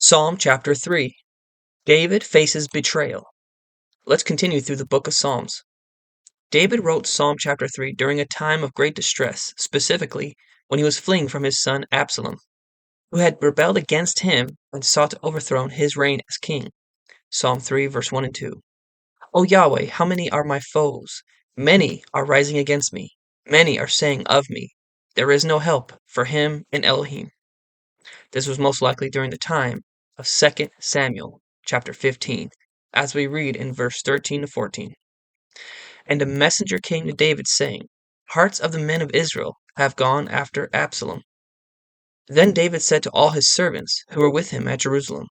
Psalm chapter 3. David faces betrayal. Let's continue through the book of Psalms. David wrote Psalm chapter 3 during a time of great distress, specifically when he was fleeing from his son Absalom, who had rebelled against him and sought to overthrow his reign as king. Psalm 3, verse 1 and 2. O Yahweh, how many are my foes? Many are rising against me. Many are saying of me, there is no help for him in Elohim. This was most likely during the time of 2 Samuel chapter 15, as we read in verse 13 to 14. And a messenger came to David, saying, Hearts of the men of Israel have gone after Absalom. Then David said to all his servants who were with him at Jerusalem,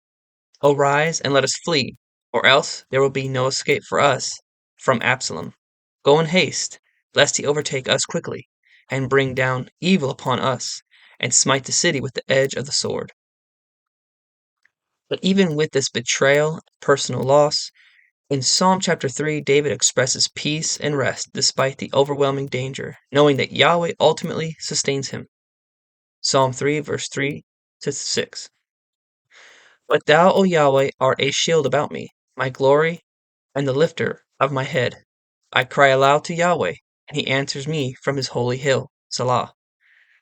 Arise and let us flee, or else there will be no escape for us from Absalom. Go in haste, lest he overtake us quickly, and bring down evil upon us, and smite the city with the edge of the sword. But even with this betrayal, personal loss, in Psalm chapter 3, David expresses peace and rest despite the overwhelming danger, knowing that Yahweh ultimately sustains him. Psalm 3, verse 3 to 6. But thou, O Yahweh, art a shield about me, my glory, and the lifter of my head. I cry aloud to Yahweh, and he answers me from his holy hill, Salah.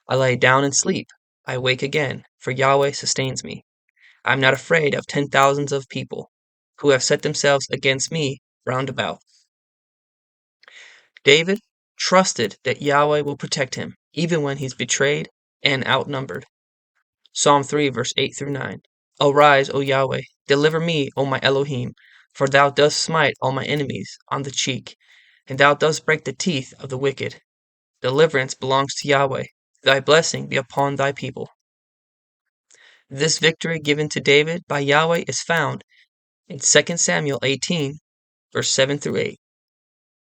I lay down and sleep. I wake again, for Yahweh sustains me. I am not afraid of 10,000s of people who have set themselves against me round about. David trusted that Yahweh will protect him, even when he's betrayed and outnumbered. Psalm 3, verse 8 through 9. Arise, O Yahweh, deliver me, O my Elohim, for thou dost smite all my enemies on the cheek, and thou dost break the teeth of the wicked. Deliverance belongs to Yahweh. Thy blessing be upon thy people. This victory given to David by Yahweh is found in 2 Samuel 18, verse 7 through 8.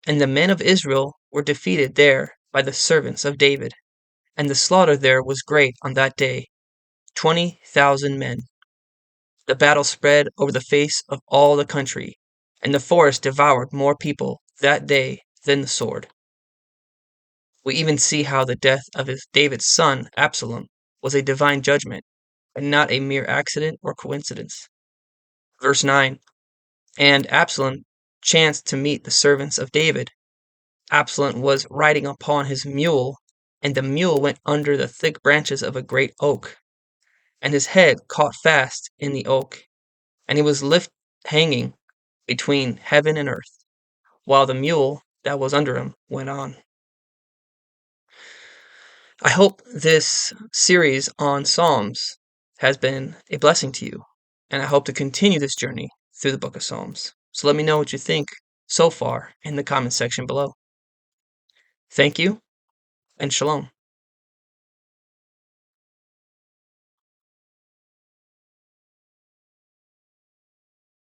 And the men of Israel were defeated there by the servants of David, and the slaughter there was great on that day, 20,000 men. The battle spread over the face of all the country, and the forest devoured more people that day than the sword. We even see how the death of David's son, Absalom, was a divine judgment, and not a mere accident or coincidence. Verse 9. And Absalom chanced to meet the servants of David. Absalom was riding upon his mule, and the mule went under the thick branches of a great oak, and his head caught fast in the oak, and he was hanging between heaven and earth, while the mule that was under him went on. I hope this series on Psalms has been a blessing to you, and I hope to continue this journey through the book of Psalms. So let me know what you think so far in the comment section below. Thank you, and shalom.